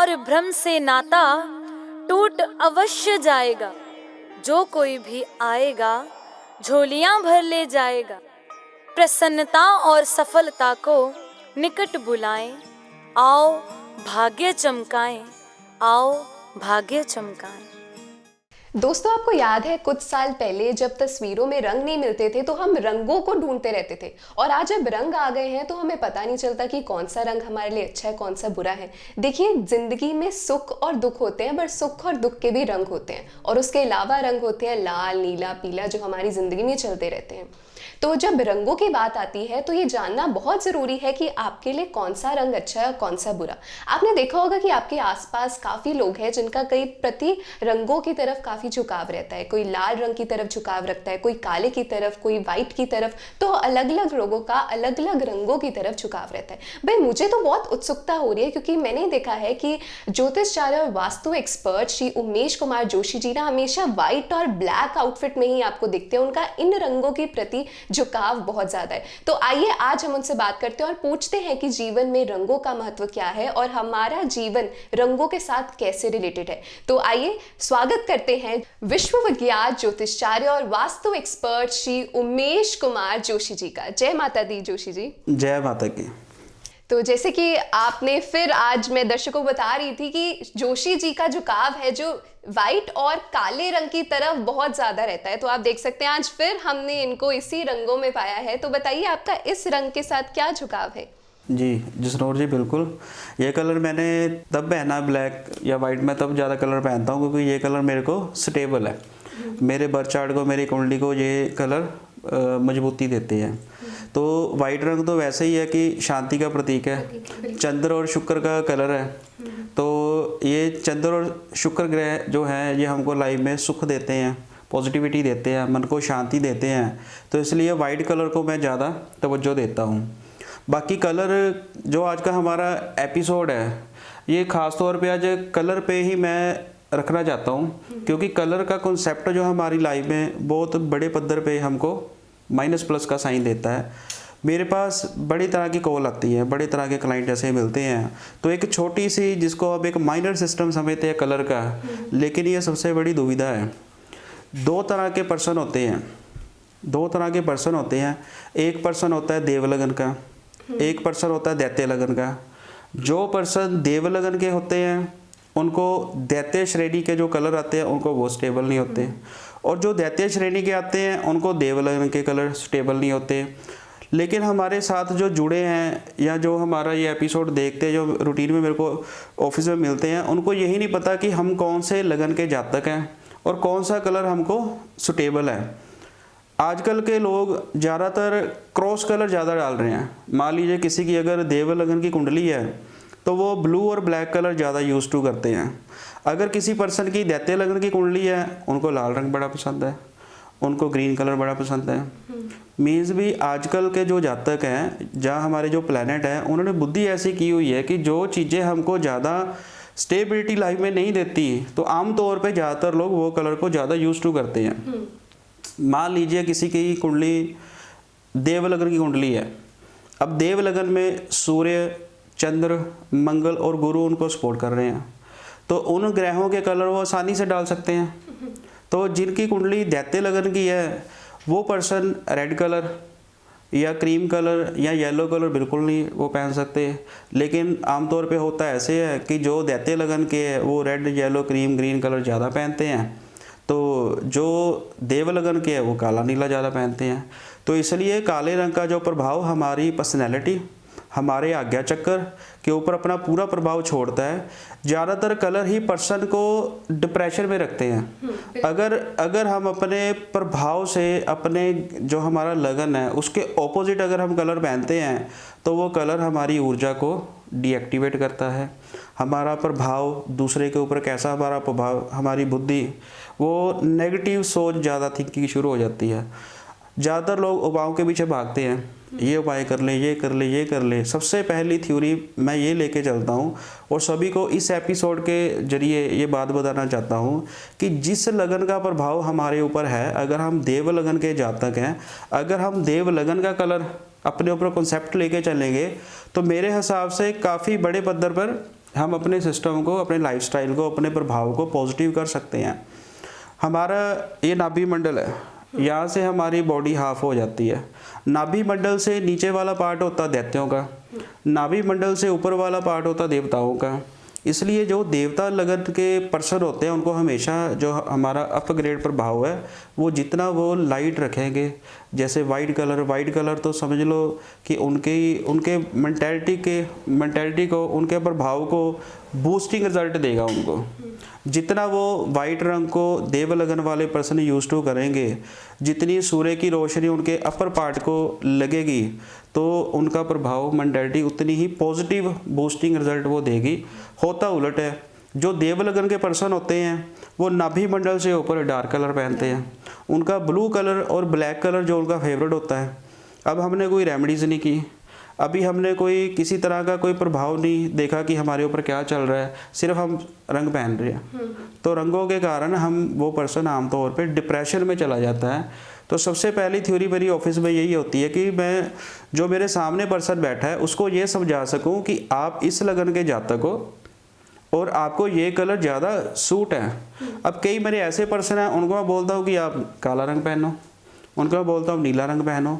और भ्रम से नाता टूट अवश्य जाएगा। जो कोई भी आएगा झोलियां भर ले जाएगा। प्रसन्नता और सफलता को निकट बुलाएं, आओ भाग्य चमकाएं, आओ भाग्य चमकाएं। दोस्तों, आपको याद है कुछ साल पहले जब तस्वीरों में रंग नहीं मिलते थे तो हम रंगों को ढूंढते रहते थे, और आज जब रंग आ गए हैं तो हमें पता नहीं चलता कि कौन सा रंग हमारे लिए अच्छा है, कौन सा बुरा है। देखिए, जिंदगी में सुख और दुख होते हैं, पर सुख और दुख के भी रंग होते हैं, और उसके अलावा रंग होते हैं लाल, नीला, पीला, जो हमारी जिंदगी में चलते रहते हैं। तो जब रंगों की बात आती है तो ये जानना बहुत ज़रूरी है कि आपके लिए कौन सा रंग अच्छा है और कौन सा बुरा। आपने देखा होगा कि आपके आसपास काफ़ी लोग हैं जिनका कई प्रति रंगों की तरफ काफ़ी झुकाव रहता है। कोई लाल रंग की तरफ झुकाव रखता है, कोई काले की तरफ, कोई वाइट की तरफ। तो अलग अलग लोगों का अलग अलग रंगों की तरफ झुकाव रहता है। भाई, मुझे तो बहुत उत्सुकता हो रही है, क्योंकि मैंने देखा है कि ज्योतिषचार्य और वास्तु एक्सपर्ट श्री उमेश कुमार जोशी जी ना हमेशा व्हाइट और ब्लैक आउटफिट में ही आपको दिखते हैं। उनका इन रंगों के प्रति झुकाव बहुत ज्यादा है। तो आइए आज हम उनसे बात करते हैं और पूछते हैं कि जीवन में रंगों का महत्व क्या है और हमारा जीवन रंगों के साथ कैसे रिलेटेड है। तो आइए स्वागत करते हैं विश्व विज्ञान, ज्योतिषचार्य और वास्तु एक्सपर्ट श्री उमेश कुमार जोशी जी का। जय माता दी जोशी जी। जय माता की। तो जैसे कि आपने फिर आज मैं दर्शकों को बता रही थी कि जोशी जी का झुकाव है जो वाइट और काले रंग की तरफ बहुत ज्यादा रहता है। तो आप देख सकते हैं आज फिर हमने इनको इसी रंगों में पाया है। तो बताइए, आपका इस रंग के साथ क्या झुकाव है? जी जसनौर जी, बिल्कुल ये कलर मैंने तब पहना, ब्लैक या वाइट में तब ज़्यादा कलर पहनता हूँ क्योंकि ये कलर मेरे को स्टेबल है। मेरे बर्थ चार्ट को, मेरी कुंडली को ये कलर मजबूती देते हैं। तो वाइट रंग तो वैसे ही है कि शांति का प्रतीक है, चंद्र और शुक्र का कलर है। तो ये चंद्र और शुक्र ग्रह जो हैं ये हमको लाइफ में सुख देते हैं, पॉजिटिविटी देते हैं, मन को शांति देते हैं। तो इसलिए वाइट कलर को मैं ज़्यादा तवज्जो देता हूँ। बाकी कलर जो आज का हमारा एपिसोड है ये ख़ास तौर पे आज कलर पे ही मैं रखना चाहता हूँ, क्योंकि कलर का कॉन्सेप्ट जो हमारी लाइफ में बहुत बड़े पद्धर पे हमको माइनस प्लस का साइन देता है। मेरे पास बड़ी तरह की कॉल आती है, बड़े तरह के क्लाइंट जैसे मिलते हैं। तो एक छोटी सी, जिसको अब एक माइनर सिस्टम समझते हैं कलर का, लेकिन ये सबसे बड़ी दुविधा है। दो तरह के पर्सन होते हैं, दो तरह के पर्सन होते हैं। एक पर्सन होता है देव लगन का, एक पर्सन होता है दैत्य लगन का। जो पर्सन देव लगन के होते हैं उनको दैत्य श्रेणी के जो कलर आते हैं उनको वो स्टेबल नहीं होते, और जो दैत्य श्रेणी के आते हैं उनको देव लगन के कलर स्टेबल नहीं होते। लेकिन हमारे साथ जो जुड़े हैं या जो हमारा ये एपिसोड देखते हैं, जो रूटीन में मेरे को ऑफिस में मिलते हैं, उनको यही नहीं पता कि हम कौन से लगन के जातक हैं और कौन सा कलर हमको सुटेबल है। आजकल के लोग ज़्यादातर क्रॉस कलर ज़्यादा डाल रहे हैं। मान लीजिए किसी की अगर देव लगन की कुंडली है तो वो ब्लू और ब्लैक कलर ज़्यादा यूज़ टू करते हैं। अगर किसी पर्सन की दैत्य लगन की कुंडली है उनको लाल रंग बड़ा पसंद है, उनको ग्रीन कलर बड़ा पसंद है। मीन्स भी आजकल के जो जातक हैं, जहाँ हमारे जो प्लैनेट हैं, उन्होंने बुद्धि ऐसी की हुई है कि जो चीज़ें हमको ज़्यादा स्टेबिलिटी लाइफ में नहीं देती तो आम तौर पे ज़्यादातर लोग वो कलर को ज़्यादा यूज़ टू करते हैं। मान लीजिए किसी की कुंडली देव लगन की कुंडली है। अब देव लगन में सूर्य, चंद्र, मंगल और गुरु उनको सपोर्ट कर रहे हैं, तो उन ग्रहों के कलर वो आसानी से डाल सकते हैं। तो जिनकी कुंडली दैत्य लगन की है वो पर्सन रेड कलर या क्रीम कलर या येलो कलर बिल्कुल नहीं वो पहन सकते। लेकिन आमतौर पे होता ऐसे है कि जो दैत्य लगन के है वो red, yellow, cream, green colour ज़्यादा पहनते हैं। तो जो देव लगन के है वो काला, नीला ज़्यादा पहनते हैं। तो इसलिए काले रंग का जो प्रभाव हमारी पर्सनैलिटी, हमारे आज्ञा चक्र के ऊपर अपना पूरा प्रभाव छोड़ता है। ज़्यादातर कलर ही पर्सन को डिप्रेशन में रखते हैं। अगर हम अपने प्रभाव से, अपने जो हमारा लगन है उसके ऑपोजिट अगर हम कलर पहनते हैं तो वो कलर हमारी ऊर्जा को डीएक्टिवेट करता है। हमारा प्रभाव दूसरे के ऊपर कैसा, हमारा प्रभाव, हमारी बुद्धि, वो नेगेटिव सोच ज़्यादा थिंकिंग शुरू हो जाती है। ज़्यादातर लोग उपायों के पीछे भागते हैं, ये उपाय कर ले, ये कर ले, ये कर ले। सबसे पहली थ्योरी मैं ये लेके चलता हूँ और सभी को इस एपिसोड के जरिए ये बात बताना चाहता हूँ कि जिस लगन का प्रभाव हमारे ऊपर है, अगर हम देव लगन के जातक हैं, अगर हम देव लगन का कलर अपने ऊपर कॉन्सेप्ट लेके चलेंगे तो मेरे हिसाब से काफ़ी बड़े पद्धर पर हम अपने सिस्टम को, अपने लाइफस्टाइल को, अपने प्रभाव को पॉजिटिव कर सकते हैं। हमारा ये नाभि मंडल है, यहाँ से हमारी बॉडी हाफ हो जाती है। नाभि मंडल से नीचे वाला पार्ट होता दैत्यों का, नाभि मंडल से ऊपर वाला पार्ट होता देवताओं का। इसलिए जो देवता लगन के पर्सन होते हैं उनको हमेशा जो हमारा अपग्रेड प्रभाव है वो जितना वो लाइट रखेंगे, जैसे वाइट कलर तो समझ लो कि उनके मेंटेलिटी को, उनके प्रभाव को बूस्टिंग रिजल्ट देगा उनको। जितना वो वाइट रंग को देव लगन वाले पर्सन यूज टू करेंगे, जितनी सूर्य की रोशनी उनके अपर पार्ट को लगेगी तो उनका प्रभाव मेंटालिटी उतनी ही पॉजिटिव बूस्टिंग रिजल्ट वो देगी। होता उलट है, जो देव लगन के पर्सन होते हैं वो नाभि मंडल से ऊपर डार्क कलर पहनते हैं, उनका ब्लू कलर और ब्लैक कलर जो उनका फेवरेट होता है। अब हमने कोई रेमेडीज़ नहीं की, अभी हमने कोई किसी तरह का कोई प्रभाव नहीं देखा कि हमारे ऊपर क्या चल रहा है, सिर्फ हम रंग पहन रहे हैं, तो रंगों के कारण हम वो पर्सन आमतौर पे डिप्रेशन में चला जाता है। तो सबसे पहली थ्योरी मेरी ऑफिस में यही होती है कि मैं जो मेरे सामने पर्सन बैठा है उसको ये समझा सकूं कि आप इस लगन के जातक हो और आपको ये कलर ज़्यादा सूट है। अब कई मेरे ऐसे पर्सन हैं, उनको मैं बोलता हूँ कि आप काला रंग पहनो, उनको मैं बोलता हूँ नीला रंग पहनो।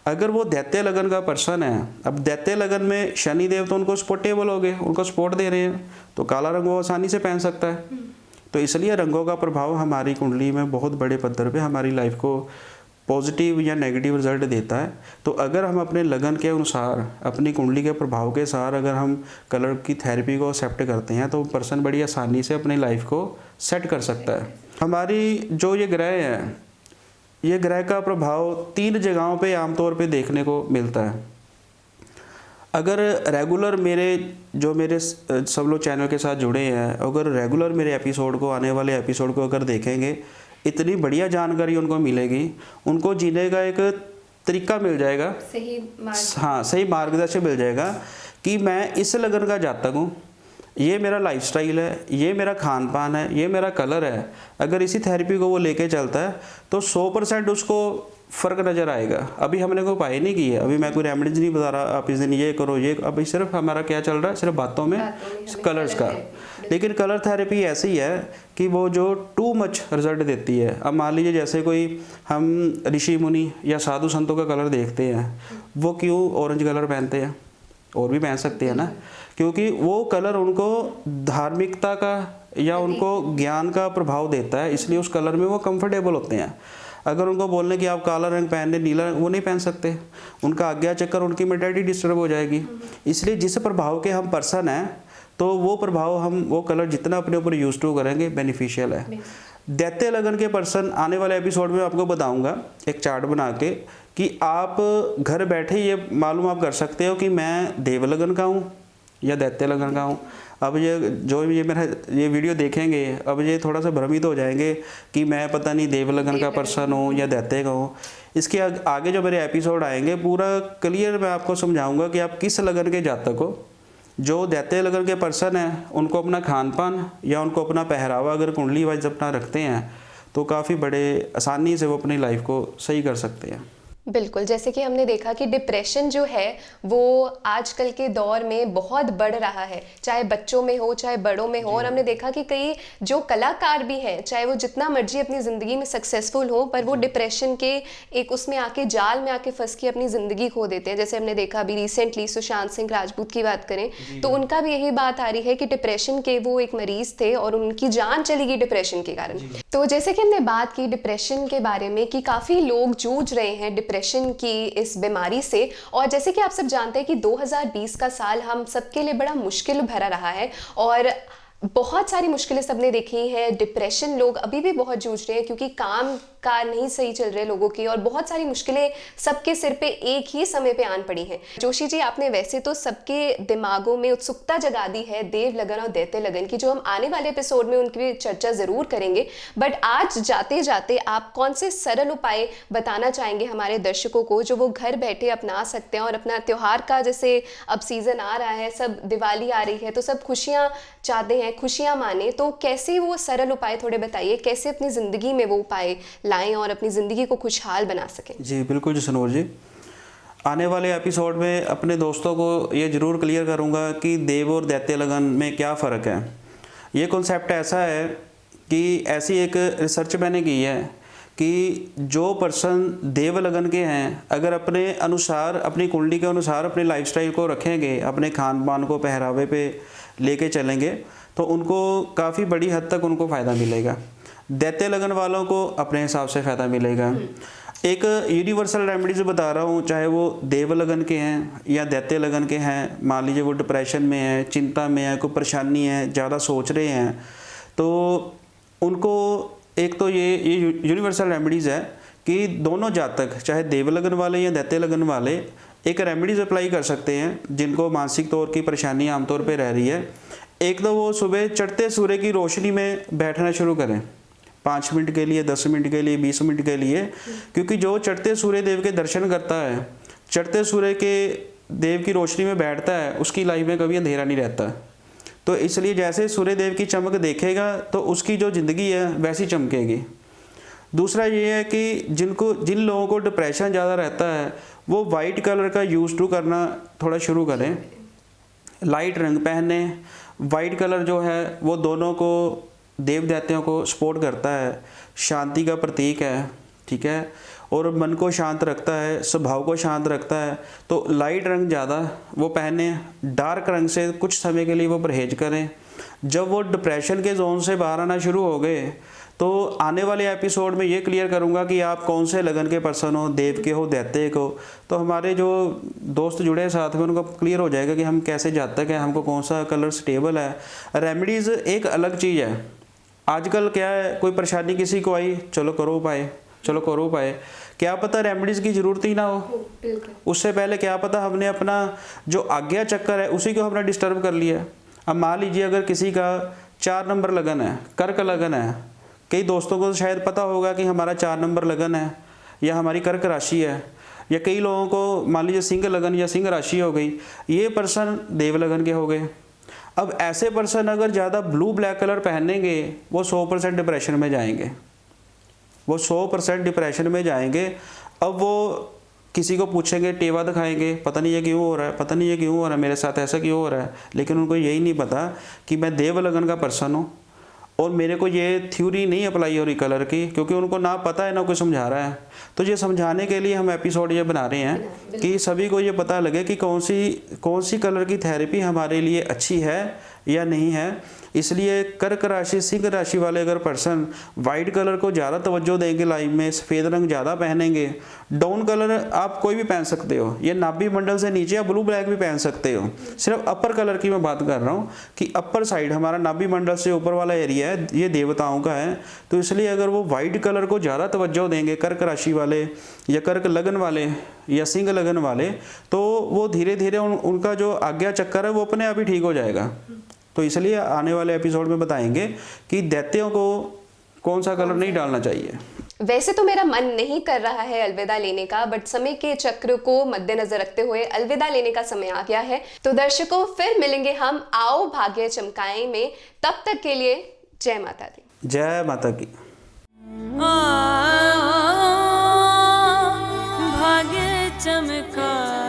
अगर वो दैत्य लगन का पर्सन है, अब दैत्य लगन में शनि देव तो उनको सपोर्टेबल हो गए, उनको सपोर्ट दे रहे हैं, तो काला रंग वो आसानी से पहन सकता है। तो इसलिए रंगों का प्रभाव हमारी कुंडली में बहुत बड़े पद्धर पे हमारी लाइफ को पॉजिटिव या नेगेटिव रिजल्ट देता है। तो अगर हम अपने लगन के अनुसार, अपनी कुंडली के प्रभाव के साथ अगर हम कलर की थेरेपी को एक्सेप्ट करते हैं तो पर्सन बड़ी आसानी से अपनी लाइफ को सेट कर सकता है। हमारी जो ये ग्रह है, ये ग्रह का प्रभाव 3 जगहों पे आमतौर पे देखने को मिलता है। अगर रेगुलर मेरे सब लोग चैनल के साथ जुड़े हैं, अगर रेगुलर मेरे एपिसोड को, आने वाले एपिसोड को अगर देखेंगे, इतनी बढ़िया जानकारी उनको मिलेगी, उनको जीने का एक तरीका मिल जाएगा, सही मार्गदर्शन मिल जाएगा कि मैं इस लगन का जातक हूँ, ये मेरा लाइफस्टाइल है, ये मेरा खान पान है, ये मेरा कलर है। अगर इसी थेरेपी को वो लेके चलता है तो 100% उसको फ़र्क नज़र आएगा। अभी हमने कोई उपाय नहीं की है, अभी मैं कोई रेमेडीज नहीं बता रहा आप इस दिन ये करो ये, अभी सिर्फ हमारा क्या चल रहा है, सिर्फ बातों में कलर्स का। लेकिन कलर थेरेपी ऐसी है कि वो जो टू मच रिजल्ट देती है। अब मान लीजिए जैसे कोई हम ऋषि मुनि या साधु संतों का कलर देखते हैं, वो क्यों ऑरेंज कलर पहनते हैं, और भी पहन सकते हैं ना, क्योंकि वो कलर उनको धार्मिकता का या उनको ज्ञान का प्रभाव देता है, इसलिए उस कलर में वो कंफर्टेबल होते हैं। अगर उनको बोलने कि आप काला रंग पहनने, नीला रंग, वो नहीं पहन सकते, उनका आज्ञा चक्कर, उनकी मेंटालिटी डिस्टर्ब हो जाएगी। इसलिए जिस प्रभाव के हम पर्सन हैं तो वो प्रभाव हम वो कलर जितना अपने ऊपर यूज टू करेंगे बेनिफिशियल है। दैत्य लगन के पर्सन आने वाले एपिसोड में आपको बताऊंगा एक चार्ट बना के कि आप घर बैठे ये मालूम आप कर सकते हो कि मैं देव लगन का हूँ या दैत्य लगन का हूँ। अब ये मेरा ये वीडियो देखेंगे, अब ये थोड़ा सा भ्रमित हो जाएंगे कि मैं पता नहीं देव लगन का पर्सन हूँ या दैत्य का हूँ। इसके आगे जो मेरे एपिसोड आएंगे पूरा क्लियर मैं आपको समझाऊंगा कि आप किस लगन के जातक हो। जो दैत्य लगन के पर्सन हैं उनको अपना खान पान या उनको अपना पहरावा अगर कुंडली वाइज अपना रखते हैं तो काफ़ी बड़े आसानी से वो अपनी लाइफ को सही कर सकते हैं। बिल्कुल, जैसे कि हमने देखा कि डिप्रेशन जो है वो आजकल के दौर में बहुत बढ़ रहा है, चाहे बच्चों में हो चाहे बड़ों में हो। और हमने देखा कि कई जो कलाकार भी हैं, चाहे वो जितना मर्जी अपनी ज़िंदगी में सक्सेसफुल हो, पर वो डिप्रेशन के एक उसमें आके जाल में आके फंस के अपनी ज़िंदगी खो देते हैं। जैसे हमने देखा अभी रिसेंटली सुशांत सिंह राजपूत की बात करें तो उनका भी यही बात आ रही है कि डिप्रेशन के वो एक मरीज थे और उनकी जान चली गई डिप्रेशन के कारण। तो जैसे कि हमने बात की डिप्रेशन के बारे में कि काफ़ी लोग जूझ रहे हैं डिप्रेशन की इस बीमारी से, और जैसे कि आप सब जानते हैं कि 2020 का साल हम सबके लिए बड़ा मुश्किल भरा रहा है और बहुत सारी मुश्किलें सबने देखी हैं। डिप्रेशन लोग अभी भी बहुत जूझ रहे हैं क्योंकि काम का नहीं सही चल रहे लोगों की, और बहुत सारी मुश्किलें सबके सिर पे एक ही समय पे आन पड़ी हैं। जोशी जी, आपने वैसे तो सबके दिमागों में उत्सुकता जगा दी है देव लगन और दैत्य लगन की, जो हम आने वाले एपिसोड में उनकी चर्चा जरूर करेंगे। बट आज जाते जाते आप कौन से सरल उपाय बताना चाहेंगे हमारे दर्शकों को जो वो घर बैठे अपना सकते हैं और अपना त्योहार का, जैसे अब सीजन आ रहा है, सब दिवाली आ रही है तो सब खुशियाँ चाहते हैं, खुशियाँ माने, तो कैसे वो सरल उपाय थोड़े बताइए, कैसे अपनी ज़िंदगी में वो उपाय लाएं और अपनी ज़िंदगी को खुशहाल बना सकें। जी बिल्कुल जी सनोर जी, आने वाले एपिसोड में अपने दोस्तों को ये ज़रूर क्लियर करूँगा कि देव और दैत्य लगन में क्या फ़र्क है। ये कॉन्सेप्ट ऐसा है कि ऐसी एक रिसर्च मैंने की है कि जो पर्सन देव लगन के हैं, अगर अपने अनुसार, अपनी कुंडली के अनुसार अपने लाइफस्टाइल को रखेंगे, अपने खान पान को पहरावे पे लेके चलेंगे, तो उनको काफ़ी बड़ी हद तक उनको फ़ायदा मिलेगा। दैत्य लगन वालों को अपने हिसाब से फ़ायदा मिलेगा। एक यूनिवर्सल रेमेडीज बता रहा हूँ, चाहे वो देव लगन के हैं या दैत्य लगन के हैं। मान लीजिए वो डिप्रेशन में है, चिंता में है, कोई परेशानी है, ज़्यादा सोच रहे हैं, तो उनको एक तो ये यूनिवर्सल रेमेडीज़ है कि दोनों जातक, चाहे देव लगन वाले या दैत्य लगन वाले, एक रेमेडीज़ अप्लाई कर सकते हैं जिनको मानसिक तौर की परेशानी आमतौर पे रह रही है। एक तो वो सुबह चढ़ते सूर्य की रोशनी में बैठना शुरू करें, 5 मिनट के लिए, 10 मिनट के लिए, 20 मिनट के लिए, क्योंकि जो चढ़ते सूर्य देव के दर्शन करता है, चढ़ते सूर्य के देव की रोशनी में बैठता है, उसकी लाइफ में कभी अंधेरा नहीं रहता। तो इसलिए जैसे सूर्य देव की चमक देखेगा तो उसकी जो ज़िंदगी है वैसी चमकेगी। दूसरा ये है कि जिन लोगों को डिप्रेशन ज़्यादा रहता है वो वाइट कलर का यूज़ टू करना थोड़ा शुरू करें, लाइट रंग पहने। वाइट कलर जो है वो दोनों को, देव दैत्यों को सपोर्ट करता है, शांति का प्रतीक है, ठीक है, और मन को शांत रखता है, स्वभाव को शांत रखता है। तो लाइट रंग ज़्यादा वो पहने, डार्क रंग से कुछ समय के लिए वो परहेज करें। जब वो डिप्रेशन के जोन से बाहर आना शुरू हो गए तो आने वाले एपिसोड में ये क्लियर करूँगा कि आप कौन से लगन के पर्सन हो, देव के हो, दैत्य को। तो हमारे जो दोस्त जुड़े हैं साथ में उनको क्लियर हो जाएगा कि हम कैसे जातक हैं, हमको कौन सा कलर स्टेबल है। रेमेडीज़ एक अलग चीज़ है। आजकल क्या है, कोई परेशानी किसी को आई, चलो करो उपाय, चलो करो उपाय। क्या पता रेमेडीज़ की ज़रूरत ही ना हो, उससे पहले क्या पता हमने अपना जो आज्ञा चक्कर है उसी को हमने डिस्टर्ब कर लिया। अब मान लीजिए अगर किसी का 4 नंबर लगन है, कर्क लगन है, कई दोस्तों को शायद पता होगा कि हमारा 4 नंबर लगन है या हमारी कर्क राशि है, या कई लोगों को मान लीजिए सिंह लगन या सिंह राशि हो गई, ये पर्सन देव लगन के हो गए। अब ऐसे पर्सन अगर ज़्यादा ब्लू ब्लैक कलर पहनेंगे वो 100% डिप्रेशन में जाएंगे, वो 100% डिप्रेशन में जाएंगे। अब वो किसी को पूछेंगे, टेवा दिखाएंगे, पता नहीं ये क्यों हो रहा है, पता नहीं ये क्यों हो रहा है, मेरे साथ ऐसा क्यों हो रहा है। लेकिन उनको यही नहीं पता कि मैं देव लगन का पर्सन हूँ और मेरे को ये थ्योरी नहीं अप्लाई हो रही कलर की, क्योंकि उनको ना पता है ना कोई समझा रहा है। तो ये समझाने के लिए हम एपिसोड ये बना रहे हैं कि सभी को ये पता लगे कि कौन सी कलर की थेरेपी हमारे लिए अच्छी है या नहीं है। इसलिए कर्क राशि, सिंह राशि वाले अगर पर्सन वाइट कलर को ज़्यादा तवज्जो देंगे, लाइफ में सफ़ेद रंग ज़्यादा पहनेंगे। डाउन कलर आप कोई भी पहन सकते हो, ये नाभि मंडल से नीचे आप ब्लू ब्लैक भी पहन सकते हो। सिर्फ अपर कलर की मैं बात कर रहा हूँ कि अपर साइड हमारा नाभि मंडल से ऊपर वाला एरिया है, ये देवताओं का है। तो इसलिए अगर वो वाइट कलर को ज़्यादा तवज्जो देंगे, कर्क राशि वाले या कर्क लगन वाले या सिंह लगन वाले, तो वो धीरे धीरे उनका जो आज्ञा चक्कर है वो अपने आप ही ठीक हो जाएगा। तो इसलिए आने वाले एपिसोड में बताएंगे कि दैत्यों को कौन सा कलर नहीं डालना चाहिए। वैसे तो मेरा मन नहीं कर रहा है अलविदा लेने का, बट समय के चक्र को मद्देनजर रखते हुए अलविदा लेने का समय आ गया है। तो दर्शकों, फिर मिलेंगे हम आओ भाग्य चमकाएं में। तब तक के लिए जय माता दी। जय माता की। भाग्य चमका